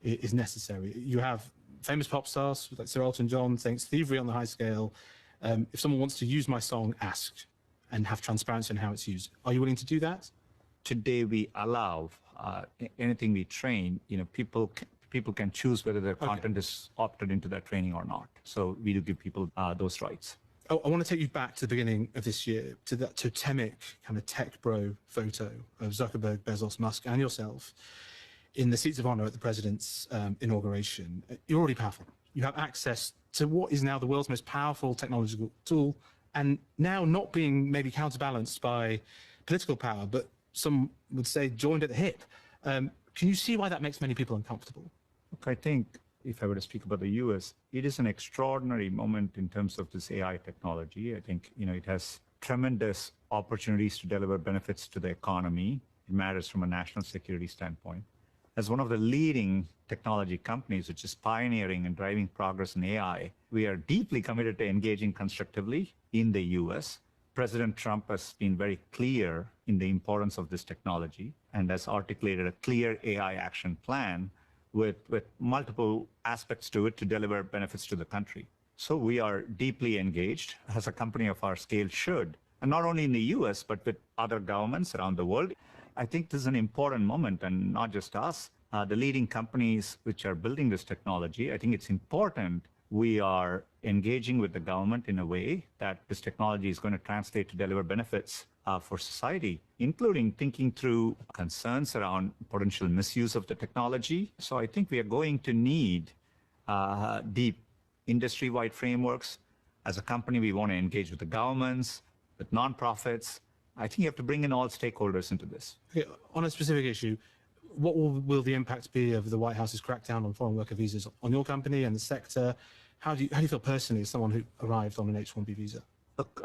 is necessary. You have famous pop stars like Sir Elton John saying it's thievery on the high scale. If someone wants to use my song, ask, and have transparency in how it's used. Are you willing to do that? Today we allow anything we train, people can choose whether their content is opted into that training or not. So we do give people those rights. Oh, I want to take you back to the beginning of this year, to that totemic kind of tech bro photo of Zuckerberg, Bezos, Musk, and yourself in the seats of honor at the president's inauguration. You're already powerful. You have access to what is now the world's most powerful technological tool, and now not being maybe counterbalanced by political power, but some would say joined at the hip. Can you see why that makes many people uncomfortable? Look, I think if I were to speak about the US, it is an extraordinary moment in terms of this AI technology. I think, it has tremendous opportunities to deliver benefits to the economy. It matters from a national security standpoint. As one of the leading technology companies, which is pioneering and driving progress in AI, we are deeply committed to engaging constructively in the US. President Trump has been very clear in the importance of this technology and has articulated a clear AI action plan with multiple aspects to it to deliver benefits to the country. So we are deeply engaged, as a company of our scale should, and not only in the US, but with other governments around the world. I think this is an important moment, and not just us, the leading companies which are building this technology. I think it's important we are engaging with the government in a way that this technology is going to translate to deliver benefits for society, including thinking through concerns around potential misuse of the technology. So I think we are going to need deep industry-wide frameworks. As a company, we want to engage with the governments, with nonprofits. I think you have to bring in all stakeholders into this. Okay, on a specific issue, what will the impact be of the White House's crackdown on foreign worker visas on your company and the sector? How do you feel personally as someone who arrived on an H-1B visa? Look,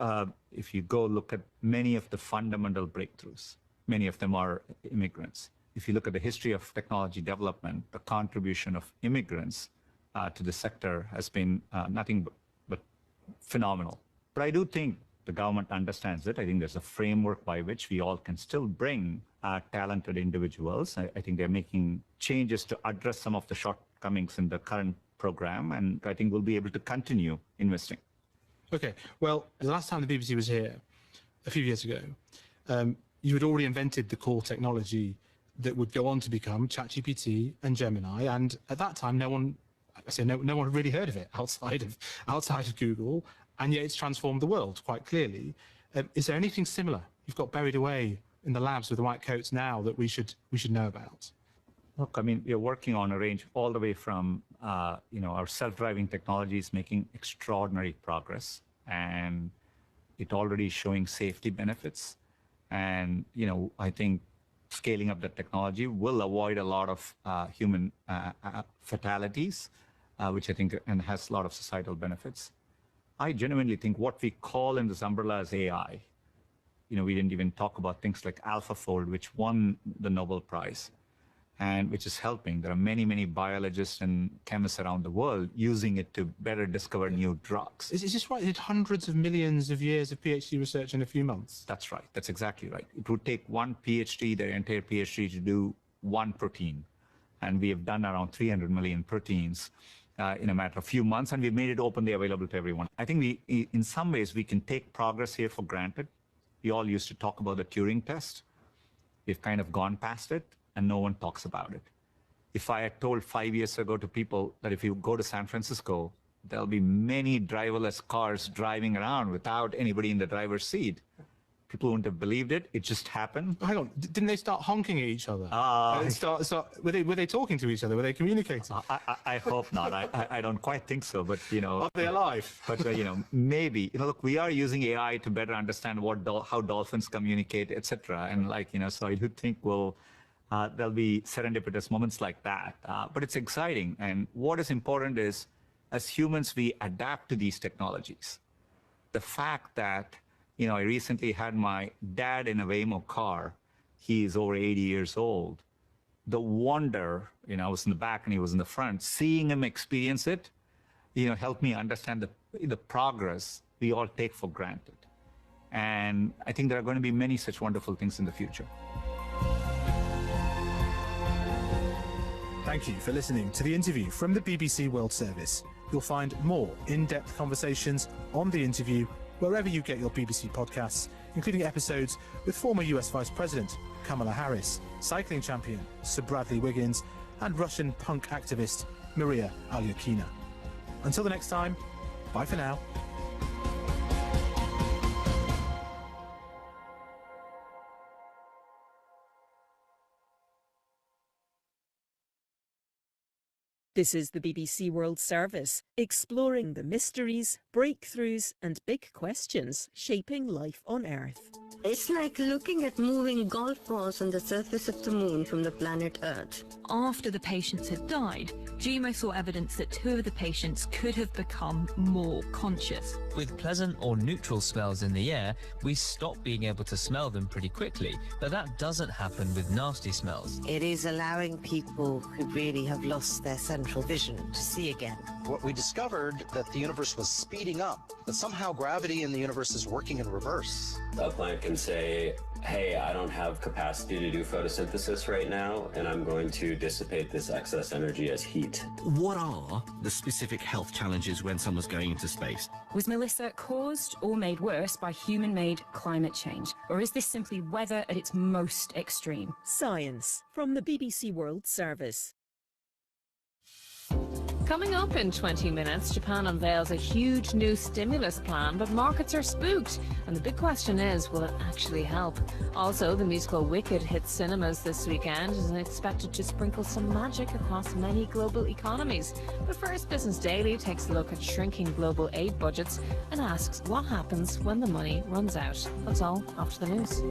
if you go look at many of the fundamental breakthroughs, many of them are immigrants. If you look at the history of technology development, the contribution of immigrants to the sector has been nothing but phenomenal. But I do think the government understands it. I think there's a framework by which we all can still bring talented individuals. I think they're making changes to address some of the shortcomings in the current program, and I think we'll be able to continue investing. Okay, well, the last time the BBC was here, a few years ago, you had already invented the core technology that would go on to become ChatGPT and Gemini, and at that time, no one had really heard of it outside of Google, and yet it's transformed the world quite clearly. Is there anything similar you've got buried away in the labs with the white coats now that we should know about? Look, I mean, we're working on a range all the way from, our self-driving technologies making extraordinary progress, and it already showing safety benefits. And, I think scaling up the technology will avoid a lot of human fatalities, which I think and has a lot of societal benefits. I genuinely think what we call in this umbrella is AI. We didn't even talk about things like AlphaFold, which won the Nobel Prize, and which is helping. There are many, many biologists and chemists around the world using it to better discover new drugs. Is this right? It did hundreds of millions of years of PhD research in a few months? That's right. That's exactly right. It would take one PhD, their entire PhD, to do one protein. And we have done around 300 million proteins in a matter of few months, and we've made it openly available to everyone. I think in some ways, we can take progress here for granted. We all used to talk about the Turing test. We've kind of gone past it, and no one talks about it. If I had told 5 years ago to people that if you go to San Francisco, there'll be many driverless cars driving around without anybody in the driver's seat, people wouldn't have believed it. It just happened. Hang on, didn't they start honking at each other? Were they talking to each other? Were they communicating? I hope not. I don't quite think so, but Are they alive? But maybe. Look, we are using AI to better understand how dolphins communicate, etc. And so I do think there'll be serendipitous moments like that. But it's exciting. And what is important is, as humans, we adapt to these technologies. The fact that I recently had my dad in a Waymo car. He is over 80 years old. The wonder, I was in the back and he was in the front. Seeing him experience it, helped me understand the progress we all take for granted. And I think there are going to be many such wonderful things in the future. Thank you for listening to the interview from the BBC World Service. You'll find more in-depth conversations on the interview wherever you get your BBC podcasts, including episodes with former US Vice President Kamala Harris, cycling champion Sir Bradley Wiggins, and Russian punk activist Maria Alyakina. Until the next time, bye for now. This is the BBC World Service, exploring the mysteries, breakthroughs and big questions shaping life on Earth. It's like looking at moving golf balls on the surface of the moon from the planet Earth. After the patients had died, GMO saw evidence that 2 of the patients could have become more conscious. With pleasant or neutral smells in the air, we stop being able to smell them pretty quickly, but that doesn't happen with nasty smells. It is allowing people who really have lost their central vision to see again. What we discovered that the universe was speeding up, that somehow gravity in the universe is working in reverse. A plant can say, hey, I don't have capacity to do photosynthesis right now, and I'm going to dissipate this excess energy as heat. What are the specific health challenges when someone's going into space? Was Melissa caused or made worse by human-made climate change? Or is this simply weather at its most extreme? Science from the BBC World Service. Coming up in 20 minutes, Japan unveils a huge new stimulus plan, but markets are spooked. And the big question is, will it actually help? Also, the musical Wicked hits cinemas this weekend and is expected to sprinkle some magic across many global economies. But first, Business Daily takes a look at shrinking global aid budgets and asks what happens when the money runs out. That's all after the news.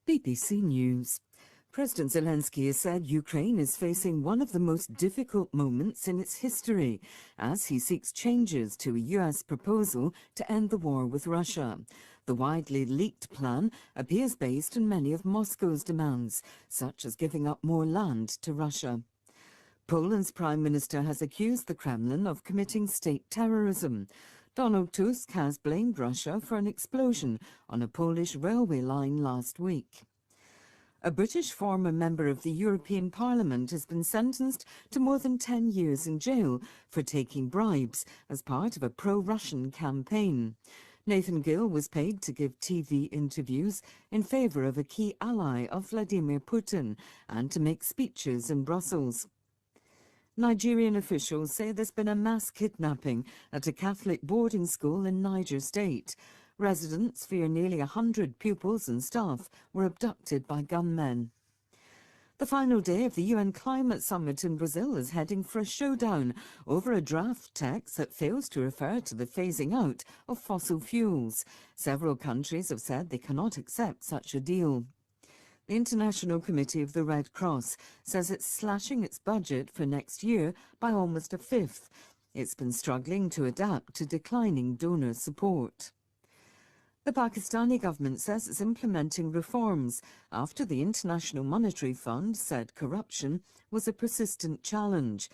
BBC News. President Zelensky has said Ukraine is facing one of the most difficult moments in its history as he seeks changes to a US proposal to end the war with Russia. The widely leaked plan appears based on many of Moscow's demands, such as giving up more land to Russia. Poland's Prime Minister has accused the Kremlin of committing state terrorism. Donald Tusk has blamed Russia for an explosion on a Polish railway line last week. A British former member of the European Parliament has been sentenced to more than 10 years in jail for taking bribes as part of a pro-Russian campaign. Nathan Gill was paid to give TV interviews in favour of a key ally of Vladimir Putin and to make speeches in Brussels. Nigerian officials say there's been a mass kidnapping at a Catholic boarding school in Niger State. Residents fear nearly 100 pupils and staff were abducted by gunmen. The final day of the UN Climate Summit in Brazil is heading for a showdown over a draft text that fails to refer to the phasing out of fossil fuels. Several countries have said they cannot accept such a deal. The International Committee of the Red Cross says it's slashing its budget for next year by almost a fifth. It's been struggling to adapt to declining donor support. The Pakistani government says it's implementing reforms after the International Monetary Fund said corruption was a persistent challenge.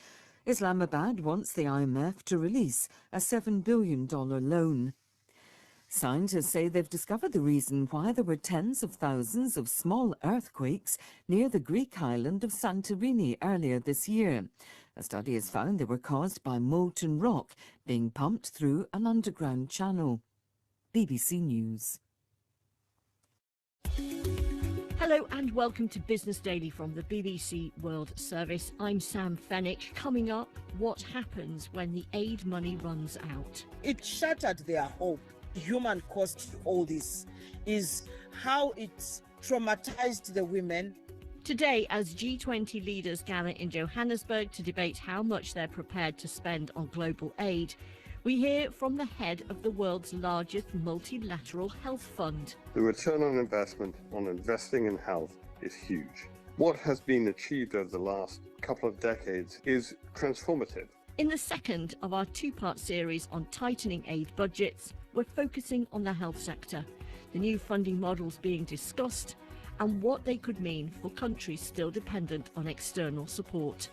Islamabad wants the IMF to release a $7 billion loan. Scientists say they've discovered the reason why there were tens of thousands of small earthquakes near the Greek island of Santorini earlier this year. A study has found they were caused by molten rock being pumped through an underground channel. BBC News. Hello and welcome to Business Daily from the BBC World Service. I'm Sam Fennick. Coming up, what happens when the aid money runs out? It shattered their hope. Human cost to all this is how it's traumatized the women. Today, as G20 leaders gather in Johannesburg to debate how much they're prepared to spend on global aid, we hear from the head of the world's largest multilateral health fund. The return on investment on investing in health is huge. What has been achieved over the last couple of decades is transformative. In the second of our two-part series on tightening aid budgets, we're focusing on the health sector, the new funding models being discussed, and what they could mean for countries still dependent on external support.